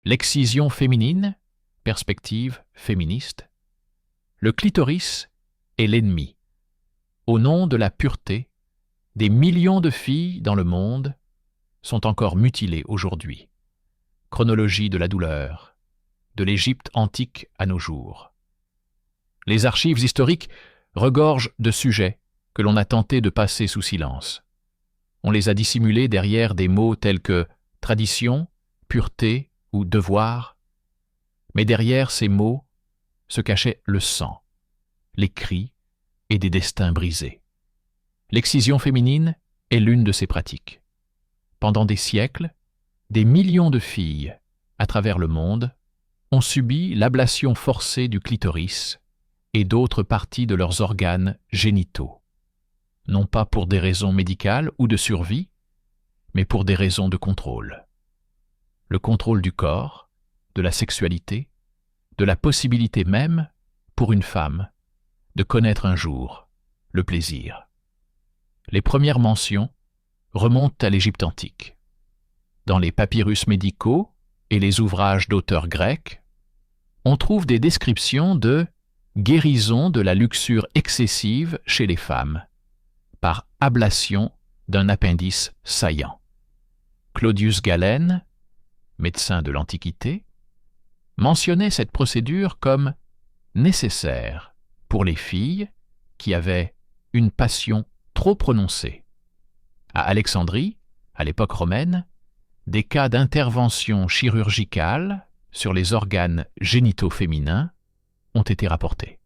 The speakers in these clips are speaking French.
L'excision féminine, perspective féministe. Le clitoris est l'ennemi. Au nom de la pureté, des millions de filles dans le monde sont encore mutilées aujourd'hui. Chronologie de la douleur, de l'Égypte antique à nos jours. Les archives historiques regorgent de sujets que l'on a tenté de passer sous silence. On les a dissimulés derrière des mots tels que tradition, pureté ou devoir. Mais derrière ces mots se cachait le sang, les cris et des destins brisés. L'excision féminine est l'une de ces pratiques. Pendant des siècles, des millions de filles, à travers le monde, ont subi l'ablation forcée du clitoris et d'autres parties de leurs organes génitaux. Non pas pour des raisons médicales ou de survie, mais pour des raisons de contrôle. Le contrôle du corps, de la sexualité, de la possibilité même, pour une femme, de connaître un jour le plaisir. Les premières mentions remontent à l'Égypte antique. Dans les papyrus médicaux et les ouvrages d'auteurs grecs, on trouve des descriptions de guérison de la luxure excessive chez les femmes, par ablation d'un appendice saillant. Claudius Galen, médecin de l'Antiquité, mentionnait cette procédure comme nécessaire pour les filles qui avaient une passion trop prononcée. À Alexandrie, à l'époque romaine, des cas d'intervention chirurgicale sur les organes génitaux féminins ont été rapportés.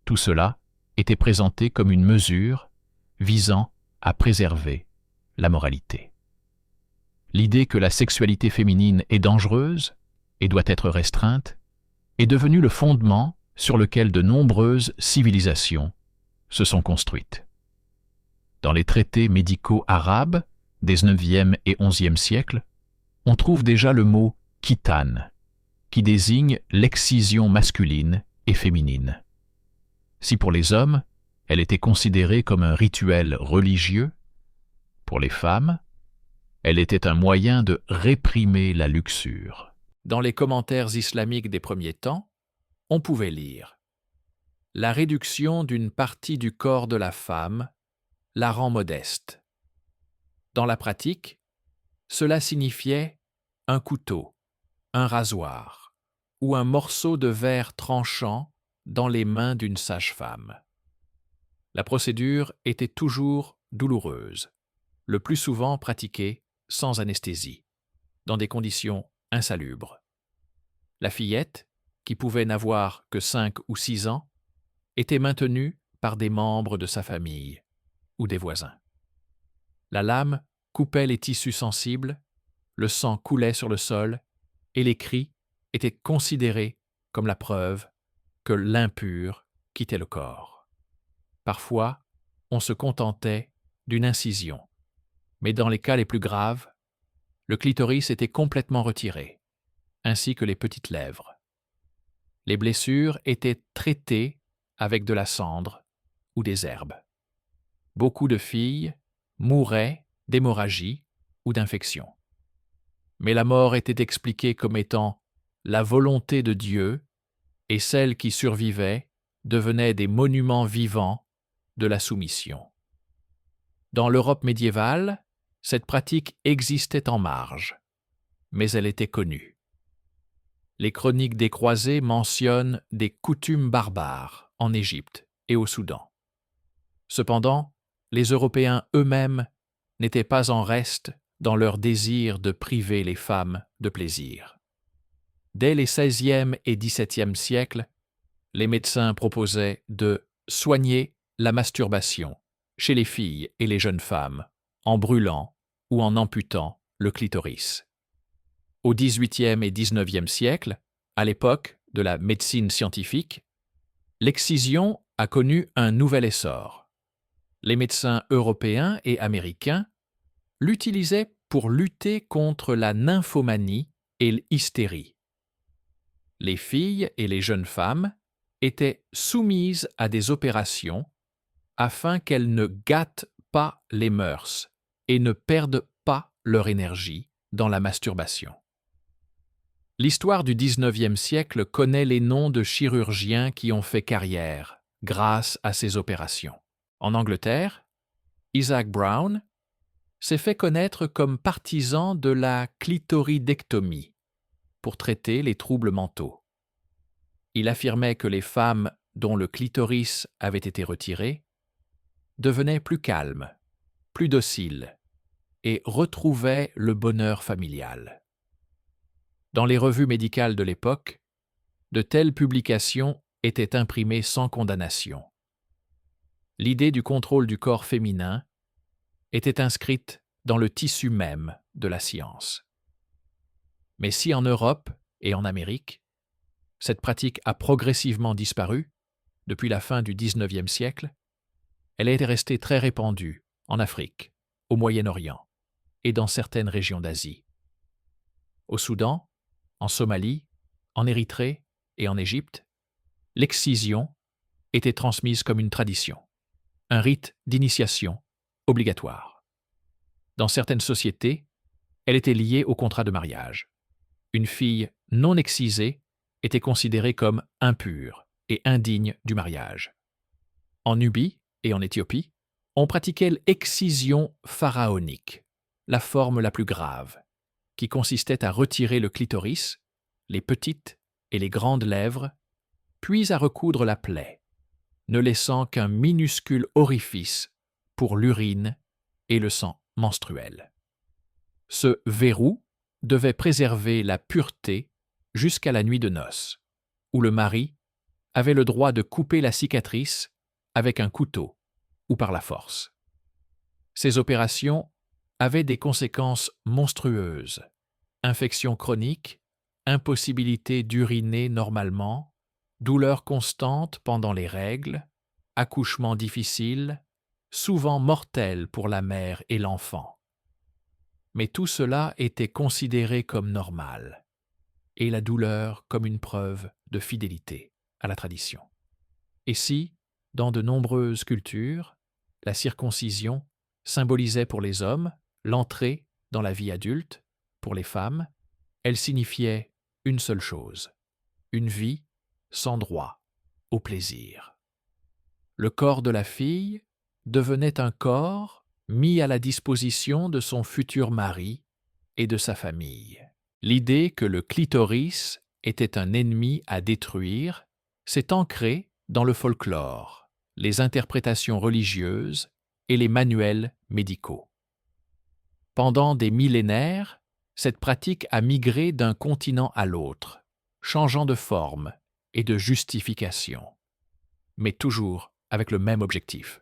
Tout cela était présenté comme une mesure visant à préserver la moralité. L'idée que la sexualité féminine est dangereuse et doit être restreinte est devenue le fondement sur lequel de nombreuses civilisations se sont construites. Dans les traités médicaux arabes des 9e et 11e siècles, on trouve déjà le mot « khitane » qui désigne l'excision masculine et féminine. Si pour les hommes, elle était considérée comme un rituel religieux, pour les femmes, elle était un moyen de réprimer la luxure. Dans les commentaires islamiques des premiers temps, on pouvait lire « La réduction d'une partie du corps de la femme la rend modeste. » Dans la pratique, cela signifiait un couteau, un rasoir ou un morceau de verre tranchant dans les mains d'une sage-femme. La procédure était toujours douloureuse, le plus souvent pratiquée sans anesthésie, dans des conditions insalubres. La fillette, qui pouvait n'avoir que 5 ou 6 ans, était maintenue par des membres de sa famille ou des voisins. La lame coupait les tissus sensibles, le sang coulait sur le sol et les cris étaient considérés comme la preuve que l'impur quittait le corps. Parfois, on se contentait d'une incision, mais dans les cas les plus graves, le clitoris était complètement retiré, ainsi que les petites lèvres. Les blessures étaient traitées avec de la cendre ou des herbes. Beaucoup de filles mouraient d'hémorragie ou d'infection. Mais la mort était expliquée comme étant la volonté de Dieu et celles qui survivaient devenaient des monuments vivants de la soumission. Dans l'Europe médiévale, cette pratique existait en marge, mais elle était connue. Les chroniques des croisés mentionnent des coutumes barbares en Égypte et au Soudan. Cependant, les Européens eux-mêmes n'étaient pas en reste dans leur désir de priver les femmes de plaisir. Dès les XVIe et XVIIe siècles, les médecins proposaient de soigner la masturbation chez les filles et les jeunes femmes en brûlant ou en amputant le clitoris. Au XVIIIe et XIXe siècle, à l'époque de la médecine scientifique, l'excision a connu un nouvel essor. Les médecins européens et américains l'utilisaient pour lutter contre la nymphomanie et l'hystérie. Les filles et les jeunes femmes étaient soumises à des opérations afin qu'elles ne gâtent pas les mœurs et ne perdent pas leur énergie dans la masturbation. L'histoire du XIXe siècle connaît les noms de chirurgiens qui ont fait carrière grâce à ces opérations. En Angleterre, Isaac Brown s'est fait connaître comme partisan de la clitoridectomie pour traiter les troubles mentaux. Il affirmait que les femmes dont le clitoris avait été retiré devenaient plus calmes, plus dociles et retrouvaient le bonheur familial. Dans les revues médicales de l'époque, de telles publications étaient imprimées sans condamnation. L'idée du contrôle du corps féminin était inscrite dans le tissu même de la science. Mais si en Europe et en Amérique, cette pratique a progressivement disparu depuis la fin du XIXe siècle, elle est restée très répandue en Afrique, au Moyen-Orient et dans certaines régions d'Asie. Au Soudan, en Somalie, en Érythrée et en Égypte, l'excision était transmise comme une tradition, un rite d'initiation obligatoire. Dans certaines sociétés, elle était liée au contrat de mariage. Une fille non excisée était considérée comme impure et indigne du mariage. En Nubie et en Éthiopie, on pratiquait l'excision pharaonique, la forme la plus grave, qui consistait à retirer le clitoris, les petites et les grandes lèvres, puis à recoudre la plaie, ne laissant qu'un minuscule orifice pour l'urine et le sang menstruel. Ce verrou devait préserver la pureté jusqu'à la nuit de noces, où le mari avait le droit de couper la cicatrice avec un couteau ou par la force. Ces opérations avaient des conséquences monstrueuses: infections chroniques, impossibilité d'uriner normalement, douleurs constantes pendant les règles, accouchements difficiles, souvent mortels pour la mère et l'enfant. Mais tout cela était considéré comme normal, et la douleur comme une preuve de fidélité à la tradition. Et si, dans de nombreuses cultures, la circoncision symbolisait pour les hommes l'entrée dans la vie adulte, pour les femmes, elle signifiait une seule chose: une vie sans droit au plaisir. Le corps de la fille devenait un corps mis à la disposition de son futur mari et de sa famille. L'idée que le clitoris était un ennemi à détruire s'est ancrée dans le folklore, les interprétations religieuses et les manuels médicaux. Pendant des millénaires, cette pratique a migré d'un continent à l'autre, changeant de forme et de justification, mais toujours avec le même objectif: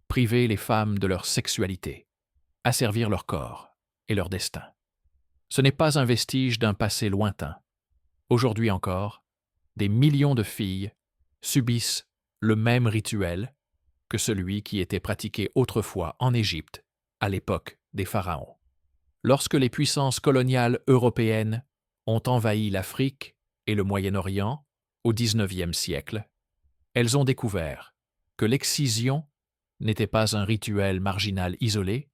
priver les femmes de leur sexualité, asservir leur corps et leur destin. Ce n'est pas un vestige d'un passé lointain. Aujourd'hui encore, des millions de filles subissent le même rituel que celui qui était pratiqué autrefois en Égypte, à l'époque des pharaons. Lorsque les puissances coloniales européennes ont envahi l'Afrique et le Moyen-Orient au XIXe siècle, elles ont découvert que l'excision n'était pas un rituel marginal isolé,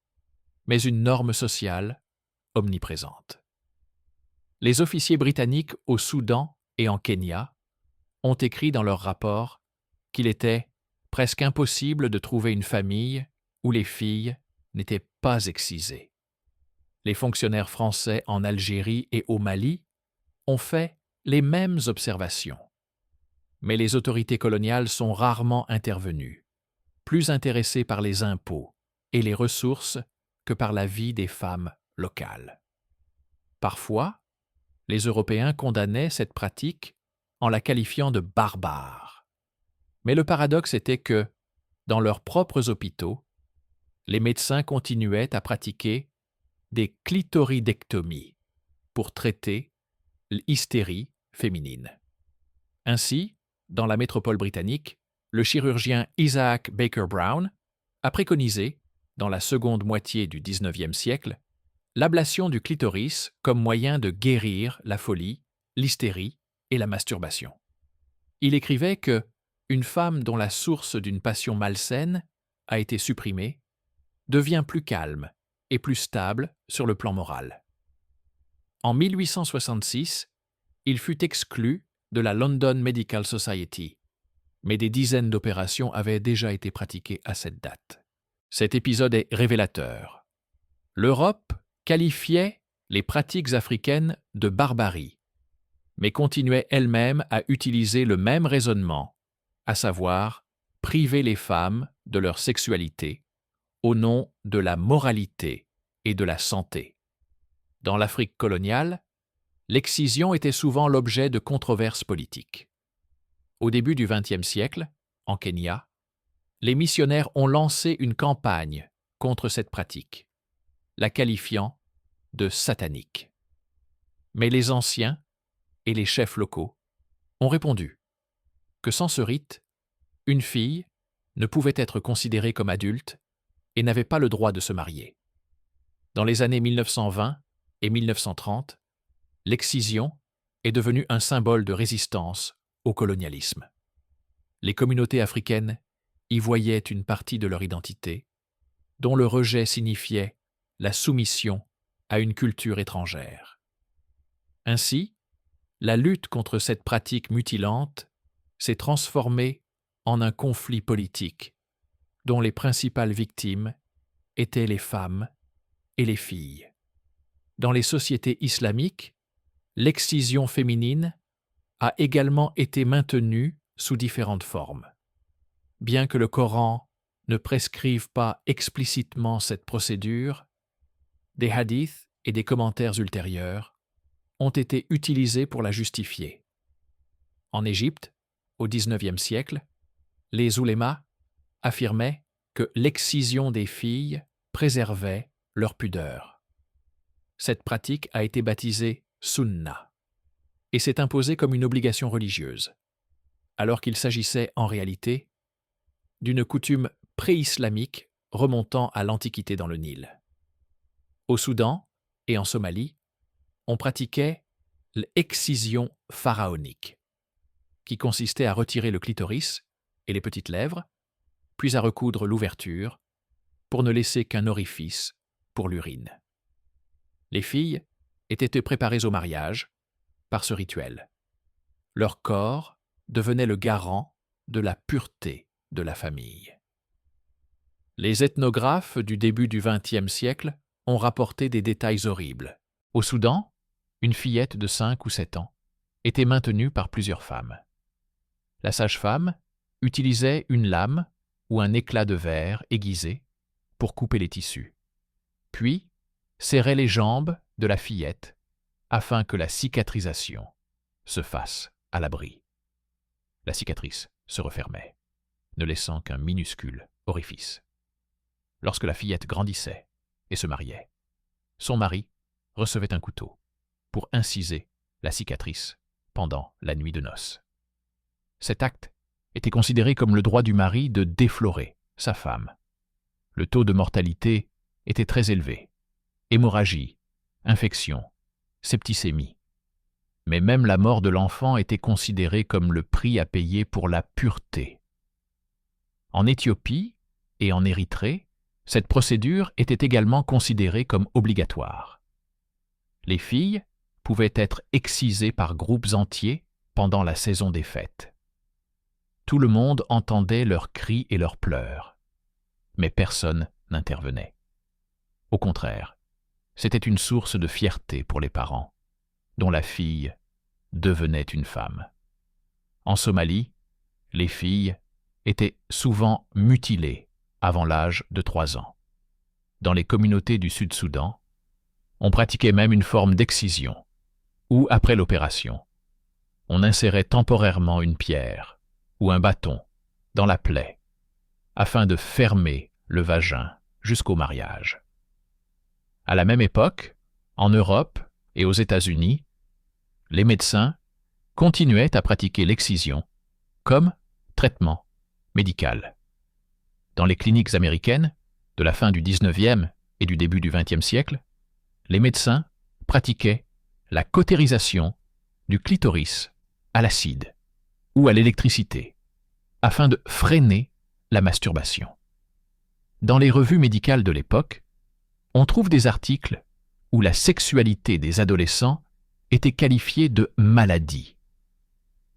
mais une norme sociale omniprésente. Les officiers britanniques au Soudan et en Kenya ont écrit dans leur rapport qu'il était presque impossible de trouver une famille où les filles n'étaient pas excisées. Les fonctionnaires français en Algérie et au Mali ont fait les mêmes observations. Mais les autorités coloniales sont rarement intervenues, plus intéressées par les impôts et les ressources que par la vie des femmes locales. Parfois, les Européens condamnaient cette pratique en la qualifiant de barbare. Mais le paradoxe était que, dans leurs propres hôpitaux, les médecins continuaient à pratiquer des clitoridectomies pour traiter l'hystérie féminine. Ainsi, dans la métropole britannique, le chirurgien Isaac Baker Brown a préconisé, dans la seconde moitié du XIXe siècle, l'ablation du clitoris comme moyen de guérir la folie, l'hystérie et la masturbation. Il écrivait que une femme dont la source d'une passion malsaine a été supprimée devient plus calme et plus stable sur le plan moral. En 1866, il fut exclu de la London Medical Society, mais des dizaines d'opérations avaient déjà été pratiquées à cette date. Cet épisode est révélateur. L'Europe qualifiait les pratiques africaines de barbarie, mais continuait elle-même à utiliser le même raisonnement, à savoir priver les femmes de leur sexualité au nom de la moralité et de la santé. Dans l'Afrique coloniale, l'excision était souvent l'objet de controverses politiques. Au début du XXe siècle, en Kenya, les missionnaires ont lancé une campagne contre cette pratique, la qualifiant de satanique. Mais les anciens et les chefs locaux ont répondu que sans ce rite, une fille ne pouvait être considérée comme adulte et n'avait pas le droit de se marier. Dans les années 1920 et 1930, l'excision est devenue un symbole de résistance au colonialisme. Les communautés africaines y voyaient une partie de leur identité, dont le rejet signifiait la soumission à une culture étrangère. Ainsi, la lutte contre cette pratique mutilante s'est transformée en un conflit politique, dont les principales victimes étaient les femmes et les filles. Dans les sociétés islamiques, l'excision féminine a également été maintenue sous différentes formes. Bien que le Coran ne prescrive pas explicitement cette procédure, des hadiths et des commentaires ultérieurs ont été utilisés pour la justifier. En Égypte, au XIXe siècle, les oulémas affirmaient que l'excision des filles préservait leur pudeur. Cette pratique a été baptisée sunna et s'est imposée comme une obligation religieuse, alors qu'il s'agissait en réalité d'une coutume pré-islamique remontant à l'Antiquité dans le Nil. Au Soudan et en Somalie, on pratiquait l'excision pharaonique, qui consistait à retirer le clitoris et les petites lèvres, puis à recoudre l'ouverture pour ne laisser qu'un orifice pour l'urine. Les filles étaient préparées au mariage par ce rituel. Leur corps devenait le garant de la pureté de la famille. Les ethnographes du début du XXe siècle ont rapporté des détails horribles. Au Soudan, une fillette de 5 ou 7 ans était maintenue par plusieurs femmes. La sage-femme utilisait une lame ou un éclat de verre aiguisé pour couper les tissus, puis serrait les jambes de la fillette afin que la cicatrisation se fasse à l'abri. La cicatrice se refermait, ne laissant qu'un minuscule orifice. Lorsque la fillette grandissait et se mariait, son mari recevait un couteau pour inciser la cicatrice pendant la nuit de noces. Cet acte était considéré comme le droit du mari de déflorer sa femme. Le taux de mortalité était très élevé. Hémorragie, infection, septicémie. Mais même la mort de l'enfant était considérée comme le prix à payer pour la pureté. En Éthiopie et en Érythrée, cette procédure était également considérée comme obligatoire. Les filles pouvaient être excisées par groupes entiers pendant la saison des fêtes. Tout le monde entendait leurs cris et leurs pleurs, mais personne n'intervenait. Au contraire, c'était une source de fierté pour les parents, dont la fille devenait une femme. En Somalie, les filles étaient souvent mutilées avant l'âge de 3 ans. Dans les communautés du Sud-Soudan, on pratiquait même une forme d'excision, où, après l'opération, on insérait temporairement une pierre ou un bâton dans la plaie, afin de fermer le vagin jusqu'au mariage. À la même époque, en Europe et aux États-Unis, les médecins continuaient à pratiquer l'excision comme traitement médical. Dans les cliniques américaines, de la fin du XIXe et du début du XXe siècle, les médecins pratiquaient la cautérisation du clitoris à l'acide ou à l'électricité, afin de freiner la masturbation. Dans les revues médicales de l'époque, on trouve des articles où la sexualité des adolescents était qualifié de maladie.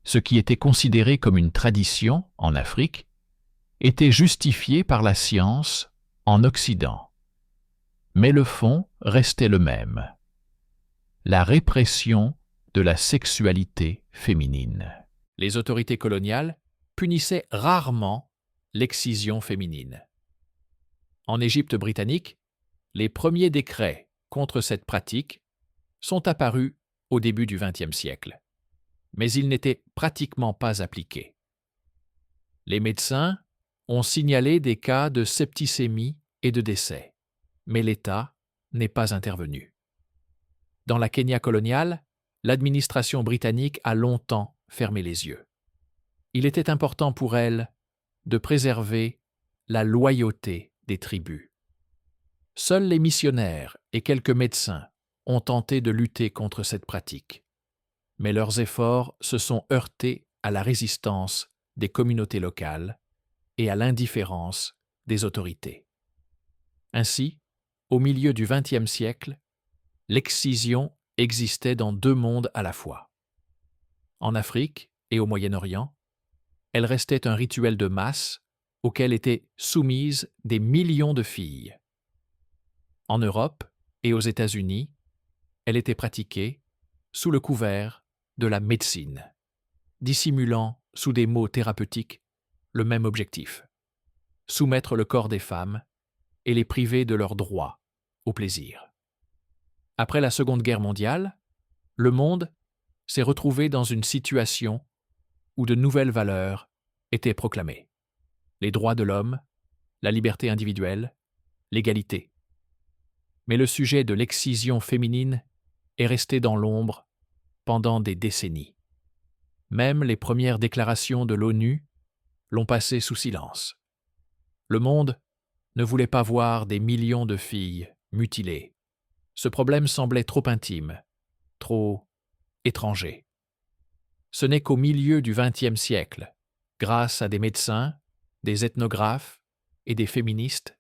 Ce qui était considéré comme une tradition en Afrique était justifié par la science en Occident. Mais le fond restait le même: la répression de la sexualité féminine. Les autorités coloniales punissaient rarement l'excision féminine. En Égypte britannique, les premiers décrets contre cette pratique sont apparus au début du XXe siècle, mais ils n'étaient pratiquement pas appliqués. Les médecins ont signalé des cas de septicémie et de décès, mais l'État n'est pas intervenu. Dans la Kenya coloniale, l'administration britannique a longtemps fermé les yeux. Il était important pour elle de préserver la loyauté des tribus. Seuls les missionnaires et quelques médecins ont tenté de lutter contre cette pratique, mais leurs efforts se sont heurtés à la résistance des communautés locales et à l'indifférence des autorités. Ainsi, au milieu du XXe siècle, l'excision existait dans deux mondes à la fois. En Afrique et au Moyen-Orient, elle restait un rituel de masse auquel étaient soumises des millions de filles. En Europe et aux États-Unis, elle était pratiquée sous le couvert de la médecine, dissimulant sous des mots thérapeutiques le même objectif: soumettre le corps des femmes et les priver de leur droit au plaisir. Après la Seconde Guerre mondiale, le monde s'est retrouvé dans une situation où de nouvelles valeurs étaient proclamées: les droits de l'homme, la liberté individuelle, l'égalité. Mais le sujet de l'excision féminine est resté dans l'ombre pendant des décennies. Même les premières déclarations de l'ONU l'ont passé sous silence. Le monde ne voulait pas voir des millions de filles mutilées. Ce problème semblait trop intime, trop étranger. Ce n'est qu'au milieu du XXe siècle, grâce à des médecins, des ethnographes et des féministes,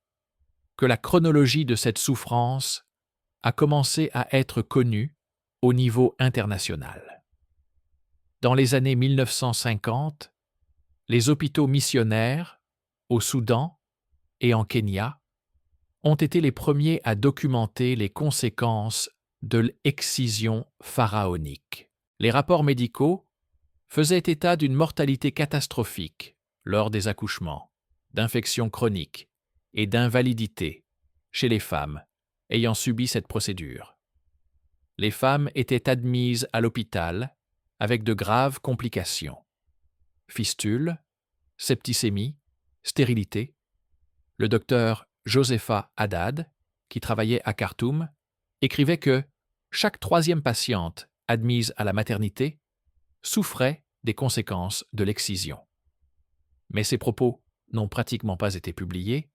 que la chronologie de cette souffrance a commencé à être connue au niveau international. Dans les années 1950, les hôpitaux missionnaires, au Soudan et en Kenya, ont été les premiers à documenter les conséquences de l'excision pharaonique. Les rapports médicaux faisaient état d'une mortalité catastrophique lors des accouchements, d'infections chroniques et d'invalidité chez les femmes ayant subi cette procédure. Les femmes étaient admises à l'hôpital avec de graves complications: fistules, septicémie, stérilité. Le docteur Josepha Haddad, qui travaillait à Khartoum, écrivait que chaque troisième patiente admise à la maternité souffrait des conséquences de l'excision. Mais ces propos n'ont pratiquement pas été publiés,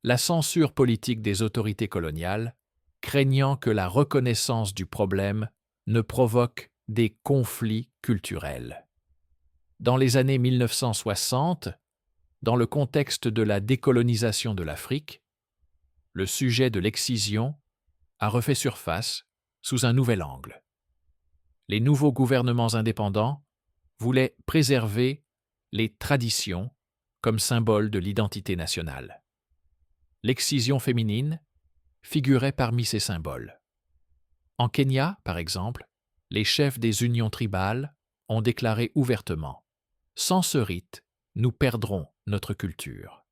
la censure politique des autorités coloniales, craignant que la reconnaissance du problème ne provoque des conflits culturels. Dans les années 1960, dans le contexte de la décolonisation de l'Afrique, le sujet de l'excision a refait surface sous un nouvel angle. Les nouveaux gouvernements indépendants voulaient préserver les traditions comme symbole de l'identité nationale. L'excision féminine figurait parmi ces symboles. En Kenya, par exemple, les chefs des unions tribales ont déclaré ouvertement: « Sans ce rite, nous perdrons notre culture. »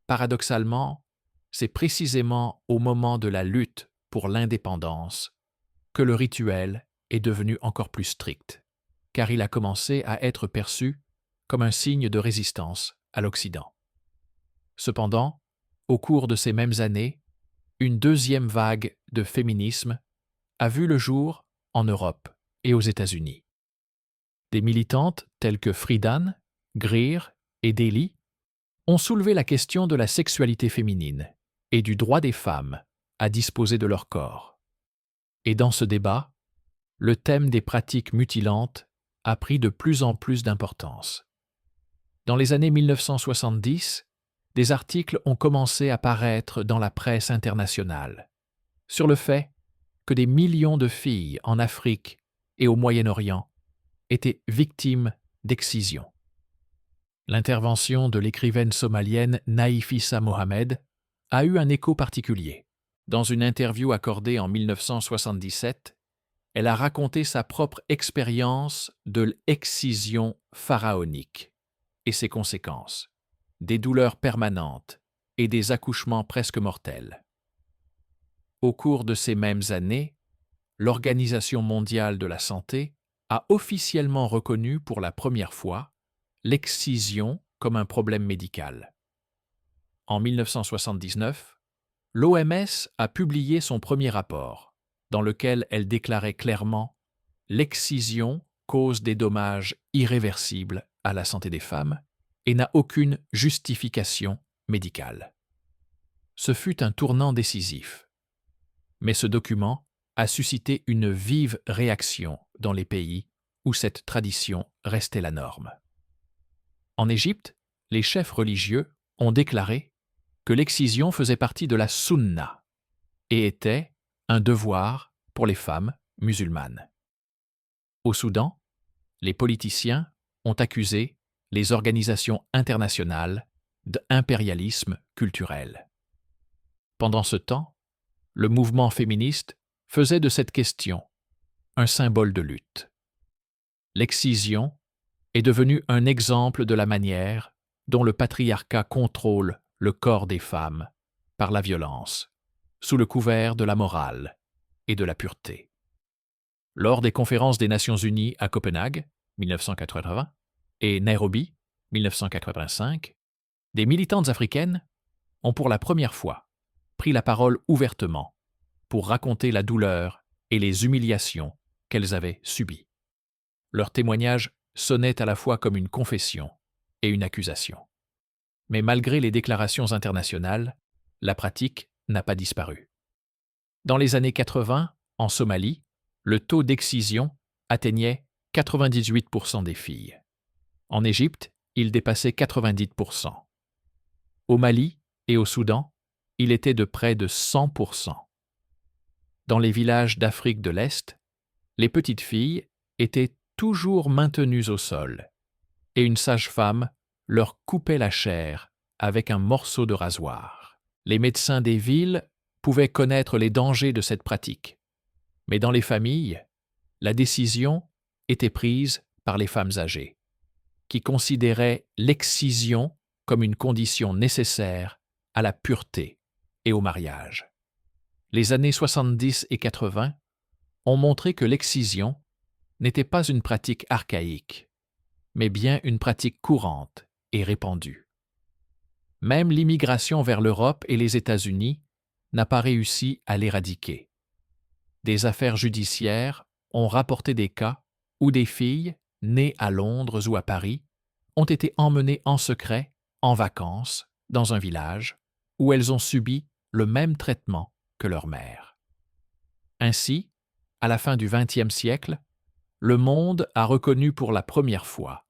Paradoxalement, c'est précisément au moment de la lutte pour l'indépendance que le rituel est devenu encore plus strict, car il a commencé à être perçu comme un signe de résistance à l'Occident. Cependant, au cours de ces mêmes années, une deuxième vague de féminisme a vu le jour en Europe et aux États-Unis. Des militantes telles que Friedan, Greer et Daly ont soulevé la question de la sexualité féminine et du droit des femmes à disposer de leur corps. Et dans ce débat, le thème des pratiques mutilantes a pris de plus en plus d'importance. Dans les années 1970, des articles ont commencé à paraître dans la presse internationale sur le fait que des millions de filles en Afrique et au Moyen-Orient étaient victimes d'excision. L'intervention de l'écrivaine somalienne Nafissa Mohamed a eu un écho particulier. Dans une interview accordée en 1977, elle a raconté sa propre expérience de l'excision pharaonique et ses conséquences, des douleurs permanentes et des accouchements presque mortels. Au cours de ces mêmes années, l'Organisation mondiale de la santé a officiellement reconnu pour la première fois l'excision comme un problème médical. En 1979, l'OMS a publié son premier rapport, dans lequel elle déclarait clairement « L'excision cause des dommages irréversibles à la santé des femmes et n'a aucune justification médicale ». Ce fut un tournant décisif. Mais ce document a suscité une vive réaction dans les pays où cette tradition restait la norme. En Égypte, les chefs religieux ont déclaré que l'excision faisait partie de la sunna et était un devoir pour les femmes musulmanes. Au Soudan, les politiciens ont accusé les organisations internationales d'impérialisme culturel. Pendant ce temps, le mouvement féministe faisait de cette question un symbole de lutte. L'excision est devenue un exemple de la manière dont le patriarcat contrôle le corps des femmes par la violence, sous le couvert de la morale et de la pureté. Lors des conférences des Nations Unies à Copenhague, 1980, et Nairobi, 1985, des militantes africaines ont pour la première fois pris la parole ouvertement pour raconter la douleur et les humiliations qu'elles avaient subies. Leur témoignage sonnait à la fois comme une confession et une accusation. Mais malgré les déclarations internationales, la pratique n'a pas disparu. Dans les années 80, en Somalie, le taux d'excision atteignait 98% des filles. En Égypte, il dépassait 90%. Au Mali et au Soudan, il était de près de 100%. Dans les villages d'Afrique de l'Est, les petites filles étaient toujours maintenues au sol, et une sage-femme leur coupait la chair avec un morceau de rasoir. Les médecins des villes pouvaient connaître les dangers de cette pratique, mais dans les familles, la décision était prise par les femmes âgées, qui considéraient l'excision comme une condition nécessaire à la pureté et au mariage. Les années 70 et 80 ont montré que l'excision n'était pas une pratique archaïque, mais bien une pratique courante et répandue. Même l'immigration vers l'Europe et les États-Unis n'a pas réussi à l'éradiquer. Des affaires judiciaires ont rapporté des cas où des filles, nées à Londres ou à Paris, ont été emmenées en secret, en vacances, dans un village, où elles ont subi le même traitement que leur mère. Ainsi, à la fin du XXe siècle, le monde a reconnu pour la première fois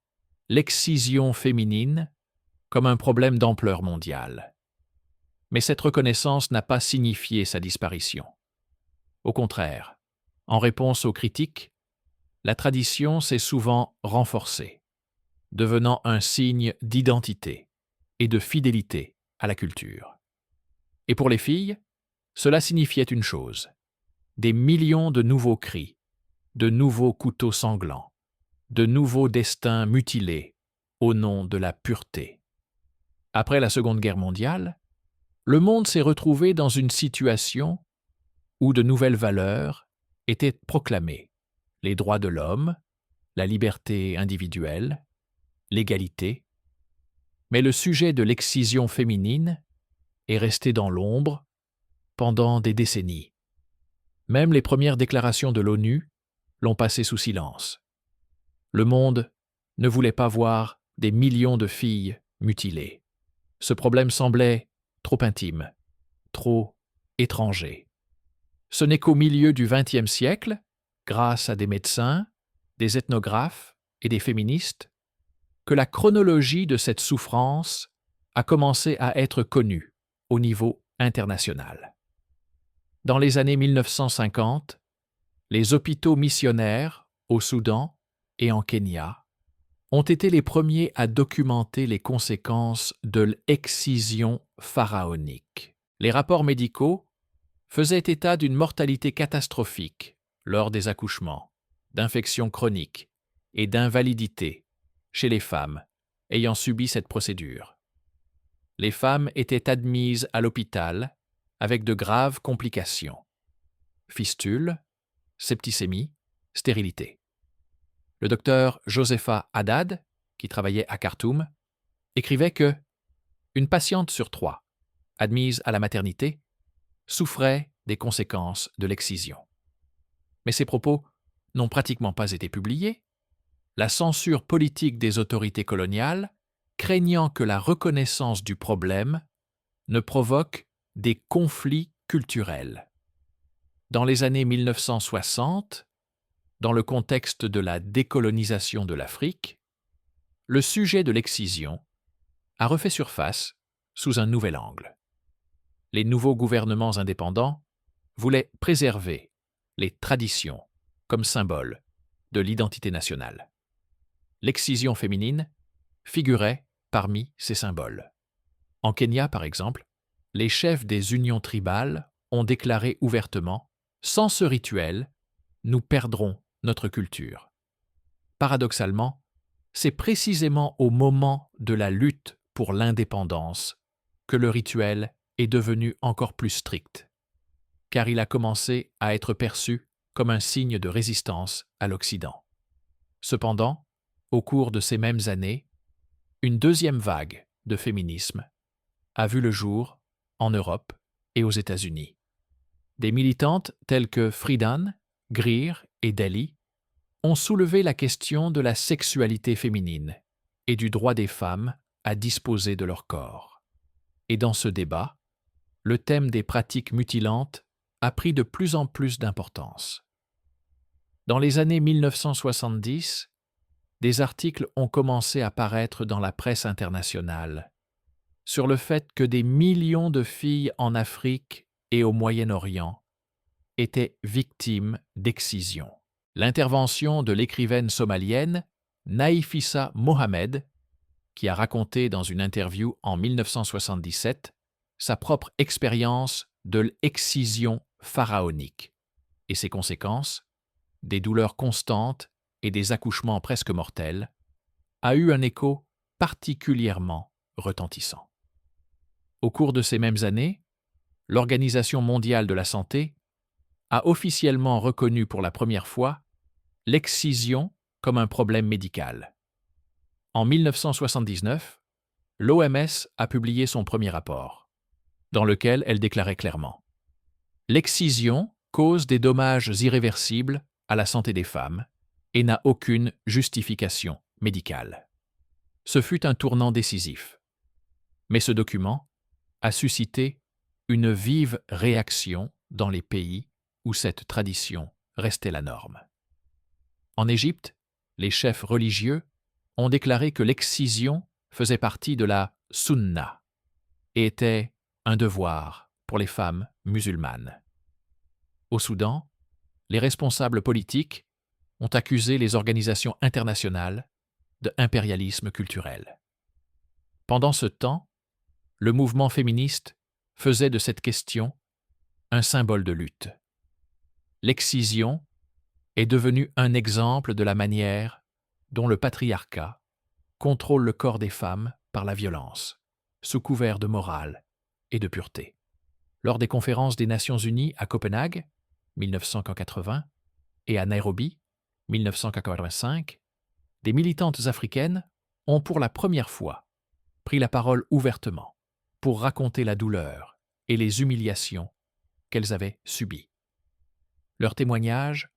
l'excision féminine comme un problème d'ampleur mondiale. Mais cette reconnaissance n'a pas signifié sa disparition. Au contraire, en réponse aux critiques, la tradition s'est souvent renforcée, devenant un signe d'identité et de fidélité à la culture. Et pour les filles, cela signifiait une chose: des millions de nouveaux cris, de nouveaux couteaux sanglants, de nouveaux destins mutilés au nom de la pureté. Après la Seconde Guerre mondiale, le monde s'est retrouvé dans une situation où de nouvelles valeurs étaient proclamées: les droits de l'homme, la liberté individuelle, l'égalité. Mais le sujet de l'excision féminine est resté dans l'ombre pendant des décennies. Même les premières déclarations de l'ONU l'ont passé sous silence. Le monde ne voulait pas voir des millions de filles mutilées. Ce problème semblait trop intime, trop étranger. Ce n'est qu'au milieu du XXe siècle, grâce à des médecins, des ethnographes et des féministes, que la chronologie de cette souffrance a commencé à être connue au niveau international. Dans les années 1950, les hôpitaux missionnaires au Soudan et en Kenya ont été les premiers à documenter les conséquences de l'excision pharaonique. Les rapports médicaux faisaient état d'une mortalité catastrophique lors des accouchements, d'infections chroniques et d'invalidité chez les femmes ayant subi cette procédure. Les femmes étaient admises à l'hôpital avec de graves complications: fistules, septicémie, stérilité. Le docteur Josepha Haddad, qui travaillait à Khartoum, écrivait que une patiente sur 3, admise à la maternité, souffrait des conséquences de l'excision. Mais ces propos n'ont pratiquement pas été publiés, la censure politique des autorités coloniales, craignant que la reconnaissance du problème ne provoque des conflits culturels. Dans les années 1960, dans le contexte de la décolonisation de l'Afrique, le sujet de l'excision a refait surface sous un nouvel angle. Les nouveaux gouvernements indépendants voulaient préserver les traditions comme symbole de l'identité nationale. L'excision féminine figurait parmi ces symboles. En Kenya, par exemple, les chefs des unions tribales ont déclaré ouvertement « Sans ce rituel, nous perdrons notre culture ». Paradoxalement, c'est précisément au moment de la lutte pour l'indépendance que le rituel est devenu encore plus strict, car il a commencé à être perçu comme un signe de résistance à l'Occident. Cependant, au cours de ces mêmes années, une deuxième vague de féminisme a vu le jour en Europe et aux États-Unis. Des militantes telles que Friedan, Greer et Daly ont soulevé la question de la sexualité féminine et du droit des femmes à disposer de leur corps. Et dans ce débat, le thème des pratiques mutilantes a pris de plus en plus d'importance. Dans les années 1970, des articles ont commencé à paraître dans la presse internationale sur le fait que des millions de filles en Afrique et au Moyen-Orient étaient victimes d'excision. L'intervention de l'écrivaine somalienne Naïfissa Mohamed, qui a raconté dans une interview en 1977 sa propre expérience de l'excision pharaonique et ses conséquences, des douleurs constantes et des accouchements presque mortels, a eu un écho particulièrement retentissant. Au cours de ces mêmes années, l'Organisation mondiale de la santé a officiellement reconnu pour la première fois l'excision comme un problème médical. En 1979, l'OMS a publié son premier rapport, dans lequel elle déclarait clairement « L'excision cause des dommages irréversibles à la santé des femmes et n'a aucune justification médicale. » Ce fut un tournant décisif. Mais ce document a suscité une vive réaction dans les pays où cette tradition restait la norme. En Égypte, les chefs religieux ont déclaré que l'excision faisait partie de la sunna et était un devoir pour les femmes musulmanes. Au Soudan, les responsables politiques ont accusé les organisations internationales de impérialisme culturel. Pendant ce temps, le mouvement féministe faisait de cette question un symbole de lutte. L'excision est devenue un exemple de la manière dont le patriarcat contrôle le corps des femmes par la violence, sous couvert de morale et de pureté. Lors des conférences des Nations Unies à Copenhague, 1980, et à Nairobi, 1985, des militantes africaines ont pour la première fois pris la parole ouvertement pour raconter la douleur et les humiliations qu'elles avaient subies. Leur témoignage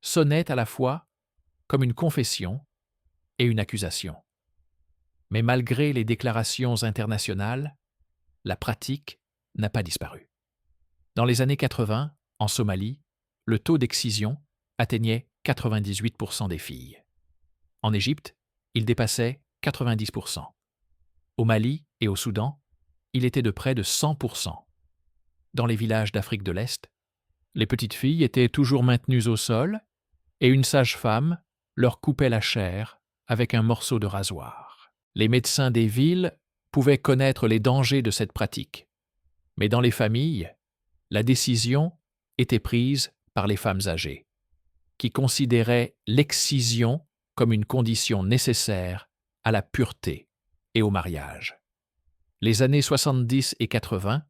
sonnait à la fois comme une confession et une accusation. Mais malgré les déclarations internationales, la pratique n'a pas disparu. Dans les années 80, en Somalie, le taux d'excision atteignait 98% des filles. En Égypte, il dépassait 90%. Au Mali et au Soudan, il était de près de 100%. Dans les villages d'Afrique de l'Est, Les petites filles étaient toujours maintenues au sol et une sage-femme leur coupait la chair avec un morceau de rasoir. Les médecins des villes pouvaient connaître les dangers de cette pratique, mais dans les familles, la décision était prise par les femmes âgées, qui considéraient l'excision comme une condition nécessaire à la pureté et au mariage. Les années 70 et 80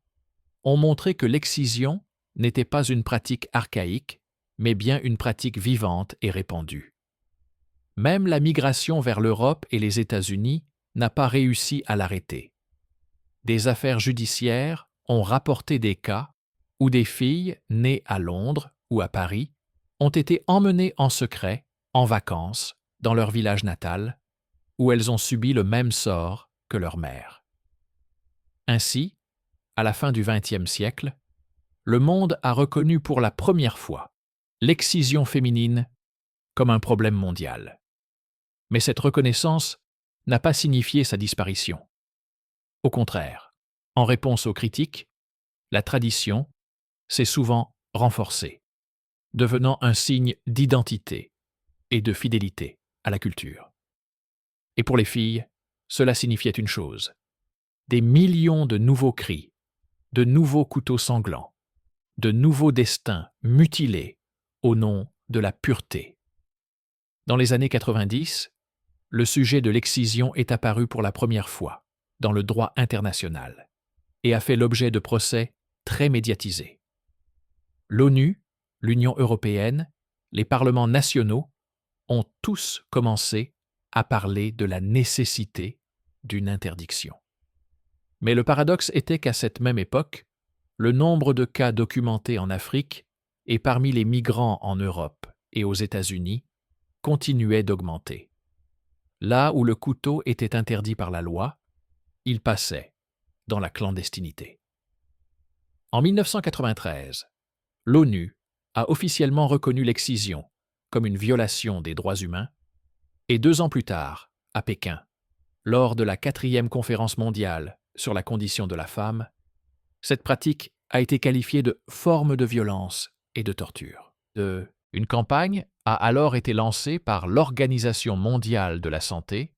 ont montré que l'excision n'était pas une pratique archaïque, mais bien une pratique vivante et répandue. Même la migration vers l'Europe et les États-Unis n'a pas réussi à l'arrêter. Des affaires judiciaires ont rapporté des cas où des filles nées à Londres ou à Paris ont été emmenées en secret, en vacances, dans leur village natal, où elles ont subi le même sort que leur mère. Ainsi, à la fin du XXe siècle, le monde a reconnu pour la première fois l'excision féminine comme un problème mondial. Mais cette reconnaissance n'a pas signifié sa disparition. Au contraire, en réponse aux critiques, la tradition s'est souvent renforcée, devenant un signe d'identité et de fidélité à la culture. Et pour les filles, cela signifiait une chose: des millions de nouveaux cris, de nouveaux couteaux sanglants, de nouveaux destins mutilés au nom de la pureté. Dans les années 90, le sujet de l'excision est apparu pour la première fois dans le droit international et a fait l'objet de procès très médiatisés. L'ONU, l'Union européenne, les parlements nationaux ont tous commencé à parler de la nécessité d'une interdiction. Mais le paradoxe était qu'à cette même époque, le nombre de cas documentés en Afrique et parmi les migrants en Europe et aux États-Unis continuait d'augmenter. Là où le couteau était interdit par la loi, il passait dans la clandestinité. En 1993, l'ONU a officiellement reconnu l'excision comme une violation des droits humains et 2 ans plus tard, à Pékin, lors de la 4e conférence mondiale sur la condition de la femme, cette pratique a été qualifiée de forme de violence et de torture. Une campagne a alors été lancée par l'Organisation mondiale de la santé,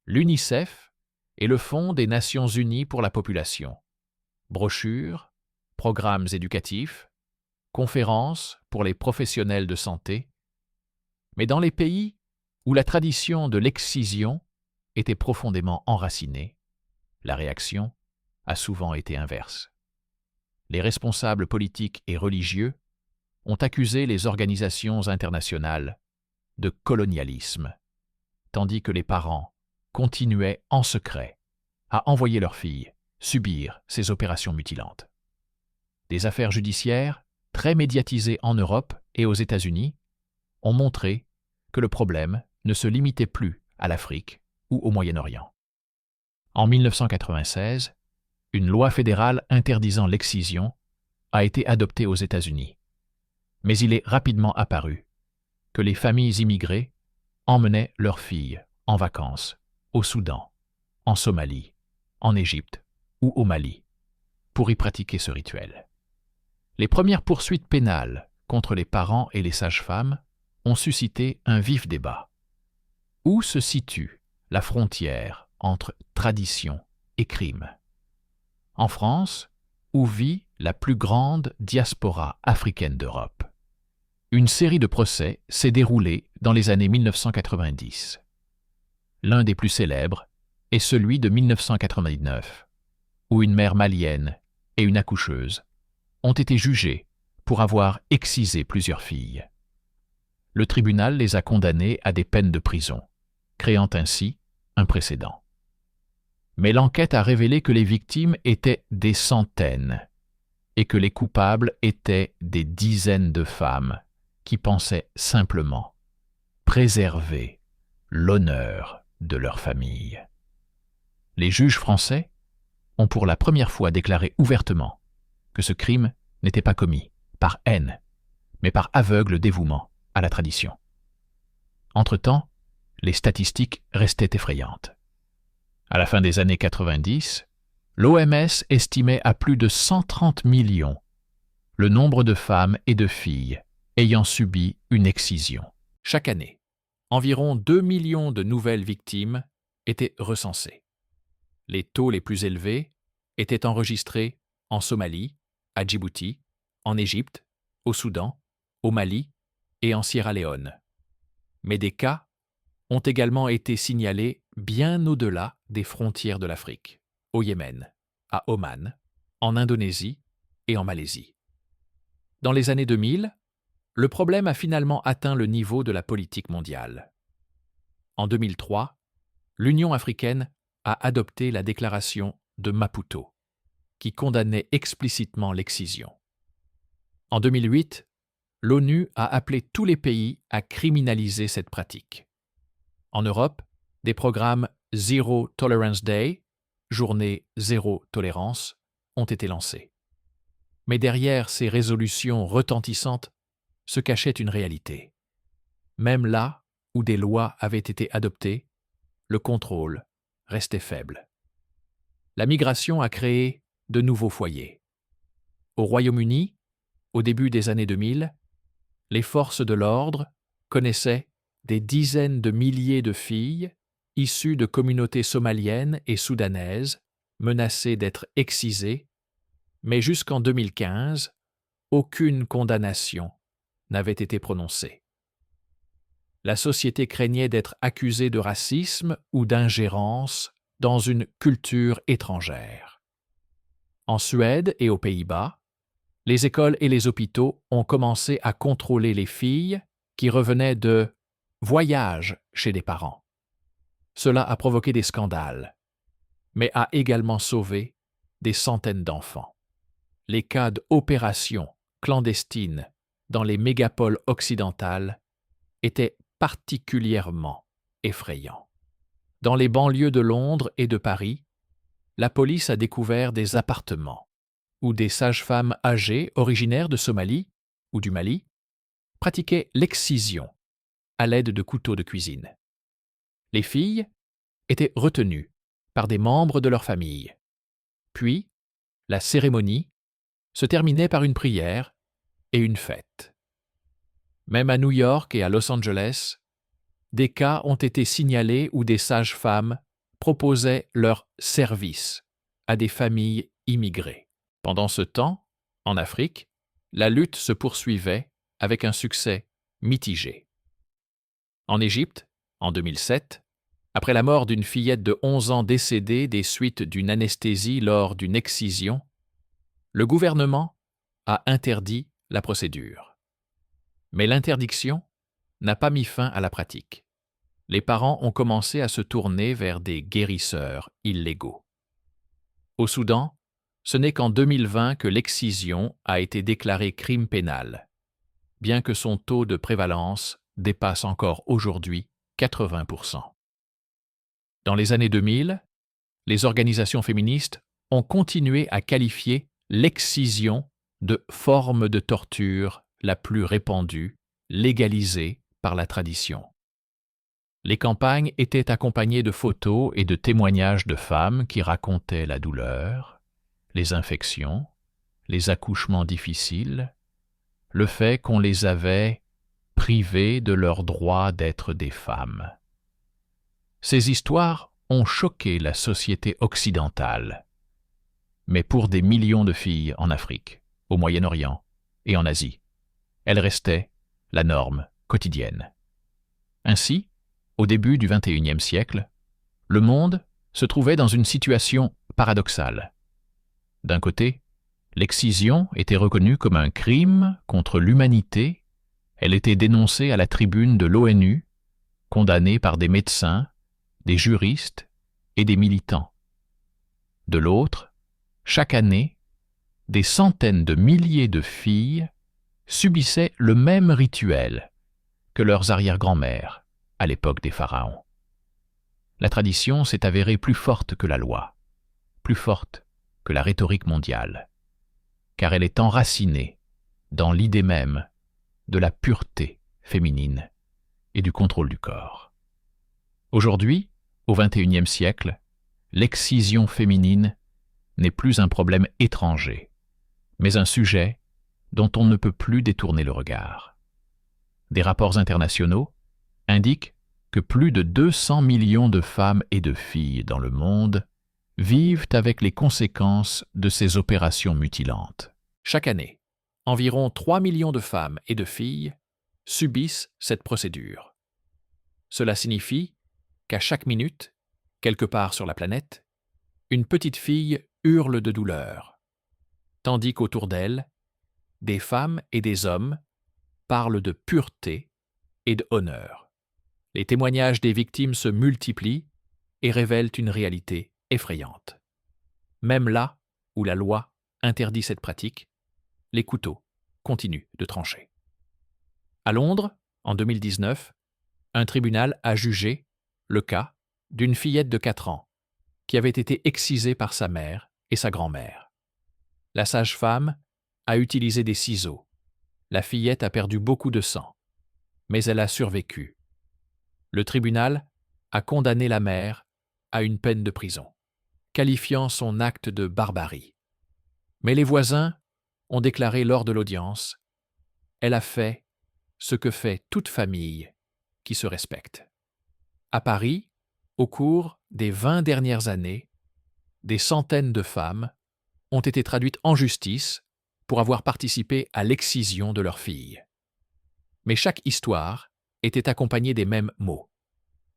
l'UNICEF et le Fonds des Nations unies pour la population. Brochures, programmes éducatifs, conférences pour les professionnels de santé. Mais dans les pays où la tradition de l'excision était profondément enracinée, la réaction a souvent été inverse. Les responsables politiques et religieux ont accusé les organisations internationales de colonialisme, tandis que les parents continuaient en secret à envoyer leurs filles subir ces opérations mutilantes. Des affaires judiciaires très médiatisées en Europe et aux États-Unis ont montré que le problème ne se limitait plus à l'Afrique ou au Moyen-Orient. En 1996, une loi fédérale interdisant l'excision a été adoptée aux États-Unis. Mais il est rapidement apparu que les familles immigrées emmenaient leurs filles en vacances au Soudan, en Somalie, en Égypte ou au Mali pour y pratiquer ce rituel. Les premières poursuites pénales contre les parents et les sages-femmes ont suscité un vif débat. Où se situe la frontière entre tradition et crime? En France, où vit la plus grande diaspora africaine d'Europe, une série de procès s'est déroulée dans les années 1990. L'un des plus célèbres est celui de 1999, où une mère malienne et une accoucheuse ont été jugées pour avoir excisé plusieurs filles. Le tribunal les a condamnées à des peines de prison, créant ainsi un précédent. Mais l'enquête a révélé que les victimes étaient des centaines et que les coupables étaient des dizaines de femmes qui pensaient simplement préserver l'honneur de leur famille. Les juges français ont pour la première fois déclaré ouvertement que ce crime n'était pas commis par haine, mais par aveugle dévouement à la tradition. Entre-temps, les statistiques restaient effrayantes. À la fin des années 90, l'OMS estimait à plus de 130 millions le nombre de femmes et de filles ayant subi une excision. Chaque année, environ 2 millions de nouvelles victimes étaient recensées. Les taux les plus élevés étaient enregistrés en Somalie, à Djibouti, en Égypte, au Soudan, au Mali et en Sierra Leone. Mais des cas ont également été signalés bien au-delà des frontières de l'Afrique, au Yémen, à Oman, en Indonésie et en Malaisie. Dans les années 2000, le problème a finalement atteint le niveau de la politique mondiale. En 2003, l'Union africaine a adopté la déclaration de Maputo, qui condamnait explicitement l'excision. En 2008, l'ONU a appelé tous les pays à criminaliser cette pratique. En Europe, des programmes Zero Tolerance Day, journée zéro tolérance, ont été lancés. Mais derrière ces résolutions retentissantes se cachait une réalité. Même là où des lois avaient été adoptées, le contrôle restait faible. La migration a créé de nouveaux foyers. Au Royaume-Uni, au début des années 2000, les forces de l'ordre connaissaient des dizaines de milliers de filles issues de communautés somaliennes et soudanaises menacées d'être excisées, mais jusqu'en 2015, aucune condamnation n'avait été prononcée. La société craignait d'être accusée de racisme ou d'ingérence dans une culture étrangère. En Suède et aux Pays-Bas, les écoles et les hôpitaux ont commencé à contrôler les filles qui revenaient de voyages chez des parents. Cela a provoqué des scandales, mais a également sauvé des centaines d'enfants. Les cas d'opérations clandestines dans les mégapoles occidentales étaient particulièrement effrayants. Dans les banlieues de Londres et de Paris, la police a découvert des appartements où des sages-femmes âgées originaires de Somalie ou du Mali pratiquaient l'excision à l'aide de couteaux de cuisine. Les filles étaient retenues par des membres de leur famille. Puis, la cérémonie se terminait par une prière et une fête. Même à New York et à Los Angeles, des cas ont été signalés où des sages-femmes proposaient leurs services à des familles immigrées. Pendant ce temps, en Afrique, la lutte se poursuivait avec un succès mitigé. En Égypte, en 2007, après la mort d'une fillette de 11 ans décédée des suites d'une anesthésie lors d'une excision, le gouvernement a interdit la procédure. Mais l'interdiction n'a pas mis fin à la pratique. Les parents ont commencé à se tourner vers des guérisseurs illégaux. Au Soudan, ce n'est qu'en 2020 que l'excision a été déclarée crime pénal, bien que son taux de prévalence dépasse encore aujourd'hui 80%. Dans les années 2000, les organisations féministes ont continué à qualifier l'excision de forme de torture la plus répandue, légalisée par la tradition. Les campagnes étaient accompagnées de photos et de témoignages de femmes qui racontaient la douleur, les infections, les accouchements difficiles, le fait qu'on les avait privées de leur droit d'être des femmes. Ces histoires ont choqué la société occidentale, mais pour des millions de filles en Afrique, au Moyen-Orient et en Asie, elles restaient la norme quotidienne. Ainsi, au début du XXIe siècle, le monde se trouvait dans une situation paradoxale. D'un côté, l'excision était reconnue comme un crime contre l'humanité, elle était dénoncée à la tribune de l'ONU, condamnée par des médecins, des juristes et des militants. De l'autre, chaque année, des centaines de milliers de filles subissaient le même rituel que leurs arrière-grand-mères à l'époque des pharaons. La tradition s'est avérée plus forte que la loi, plus forte que la rhétorique mondiale, car elle est enracinée dans l'idée même de la pureté féminine et du contrôle du corps. Aujourd'hui, au XXIe siècle, l'excision féminine n'est plus un problème étranger, mais un sujet dont on ne peut plus détourner le regard. Des rapports internationaux indiquent que plus de 200 millions de femmes et de filles dans le monde vivent avec les conséquences de ces opérations mutilantes. Chaque année, environ 3 millions de femmes et de filles subissent cette procédure. Cela signifie qu'à chaque minute, quelque part sur la planète, une petite fille hurle de douleur, tandis qu'autour d'elle, des femmes et des hommes parlent de pureté et de honneur. Les témoignages des victimes se multiplient et révèlent une réalité effrayante. Même là où la loi interdit cette pratique, les couteaux continuent de trancher. À Londres, en 2019, un tribunal a jugé le cas d'une fillette de 4 ans qui avait été excisée par sa mère et sa grand-mère. La sage-femme a utilisé des ciseaux. La fillette a perdu beaucoup de sang, mais elle a survécu. Le tribunal a condamné la mère à une peine de prison, qualifiant son acte de barbarie. Mais les voisins ont déclaré lors de l'audience « Elle a fait ce que fait toute famille qui se respecte ». À Paris, au cours des 20 dernières années, des centaines de femmes ont été traduites en justice pour avoir participé à l'excision de leur fille. Mais chaque histoire était accompagnée des mêmes mots.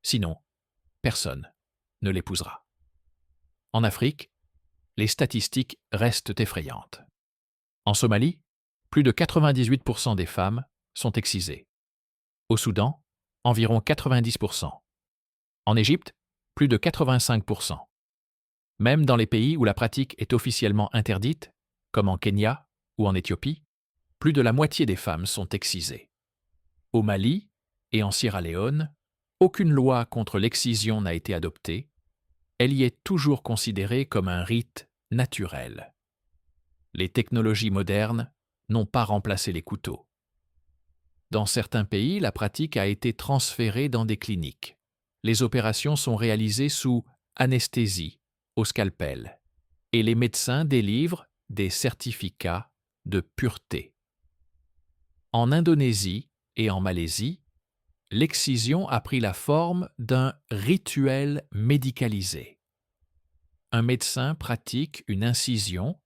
Sinon, personne ne l'épousera. En Afrique, les statistiques restent effrayantes. En Somalie, plus de 98% des femmes sont excisées. Au Soudan, environ 90%. En Égypte, plus de 85%. Même dans les pays où la pratique est officiellement interdite, comme en Kenya ou en Éthiopie, plus de la moitié des femmes sont excisées. Au Mali et en Sierra Leone, aucune loi contre l'excision n'a été adoptée. Elle y est toujours considérée comme un rite naturel. Les technologies modernes n'ont pas remplacé les couteaux. Dans certains pays, la pratique a été transférée dans des cliniques. Les opérations sont réalisées sous anesthésie, au scalpel, et les médecins délivrent des certificats de pureté. En Indonésie et en Malaisie, l'excision a pris la forme d'un rituel médicalisé. Un médecin pratique une incision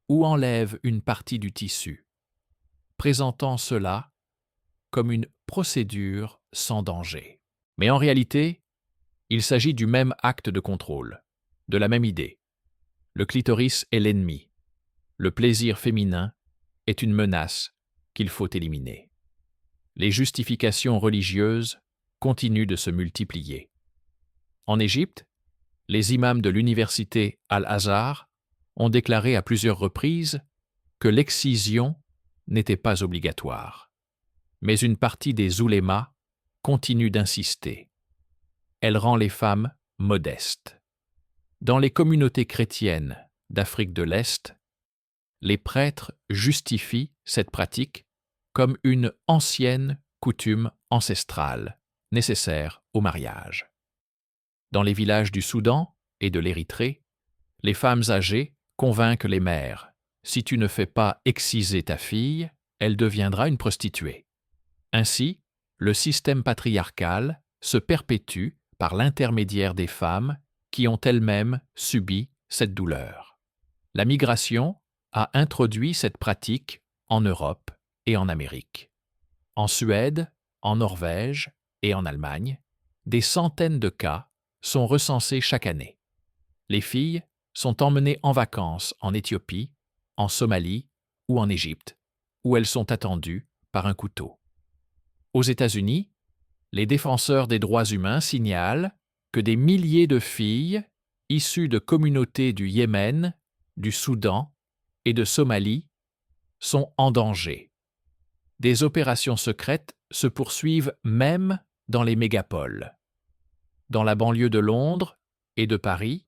ou enlève une partie du tissu, présentant cela comme une procédure sans danger. Mais en réalité, il s'agit du même acte de contrôle, de la même idée. Le clitoris est l'ennemi. Le plaisir féminin est une menace qu'il faut éliminer. Les justifications religieuses continuent de se multiplier. En Égypte, les imams de l'université Al-Azhar ont déclaré à plusieurs reprises que l'excision n'était pas obligatoire. Mais une partie des oulémas continue d'insister. Elle rend les femmes modestes. Dans les communautés chrétiennes d'Afrique de l'Est, les prêtres justifient cette pratique comme une ancienne coutume ancestrale, nécessaire au mariage. Dans les villages du Soudan et de l'Érythrée, les femmes âgées convainquent les mères « Si tu ne fais pas exciser ta fille, elle deviendra une prostituée ». Ainsi, le système patriarcal se perpétue par l'intermédiaire des femmes qui ont elles-mêmes subi cette douleur. La migration a introduit cette pratique en Europe et en Amérique. En Suède, en Norvège et en Allemagne, des centaines de cas sont recensés chaque année. Les filles sont emmenées en vacances en Éthiopie, en Somalie ou en Égypte, où elles sont attendues par un couteau. Aux États-Unis, les défenseurs des droits humains signalent que des milliers de filles issues de communautés du Yémen, du Soudan et de Somalie sont en danger. Des opérations secrètes se poursuivent même dans les mégapoles. Dans la banlieue de Londres et de Paris,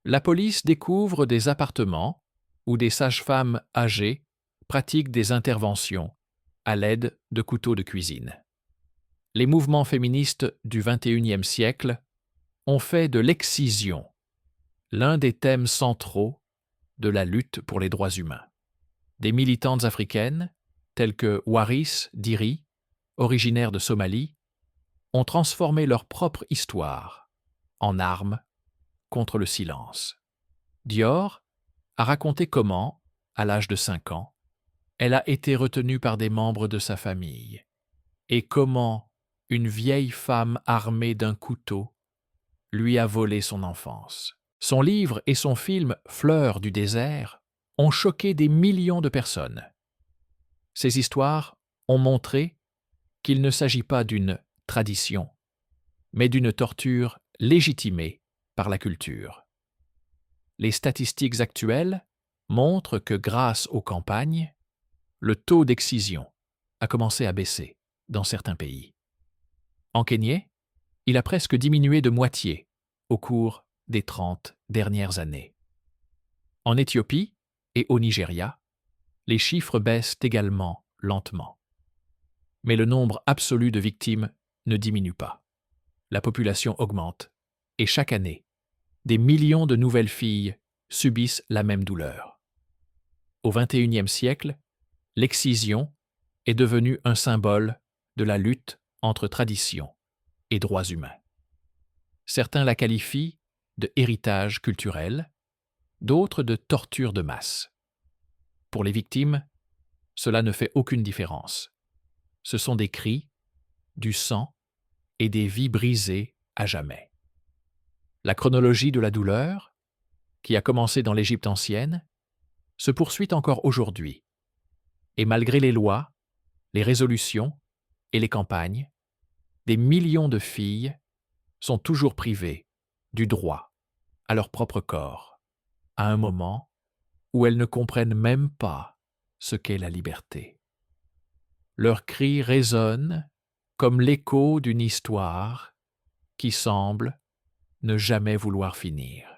la police découvre des appartements où des sages-femmes âgées pratiquent des interventions à l'aide de couteaux de cuisine. Les mouvements féministes du XXIe siècle ont fait de l'excision l'un des thèmes centraux de la lutte pour les droits humains. Des militantes africaines, telles que Waris Diri, originaire de Somalie, ont transformé leur propre histoire en arme contre le silence. Dior a raconté comment, à l'âge de 5 ans, elle a été retenue par des membres de sa famille, et comment une vieille femme armée d'un couteau lui a volé son enfance. Son livre et son film Fleurs du désert ont choqué des millions de personnes. Ces histoires ont montré qu'il ne s'agit pas d'une tradition, mais d'une torture légitimée par la culture. Les statistiques actuelles montrent que grâce aux campagnes, le taux d'excision a commencé à baisser dans certains pays. En Kenya, il a presque diminué de moitié au cours des 30 dernières années. En Éthiopie et au Nigeria, les chiffres baissent également lentement. Mais le nombre absolu de victimes ne diminue pas. La population augmente et chaque année, des millions de nouvelles filles subissent la même douleur. Au XXIe siècle, l'excision est devenue un symbole de la lutte entre tradition et droits humains. Certains la qualifient de héritage culturel, d'autres de torture de masse. Pour les victimes, cela ne fait aucune différence. Ce sont des cris, du sang et des vies brisées à jamais. La chronologie de la douleur, qui a commencé dans l'Égypte ancienne, se poursuit encore aujourd'hui. Et malgré les lois, les résolutions et les campagnes, des millions de filles sont toujours privées du droit à leur propre corps, à un moment où elles ne comprennent même pas ce qu'est la liberté. Leurs cris résonnent comme l'écho d'une histoire qui semble ne jamais vouloir finir.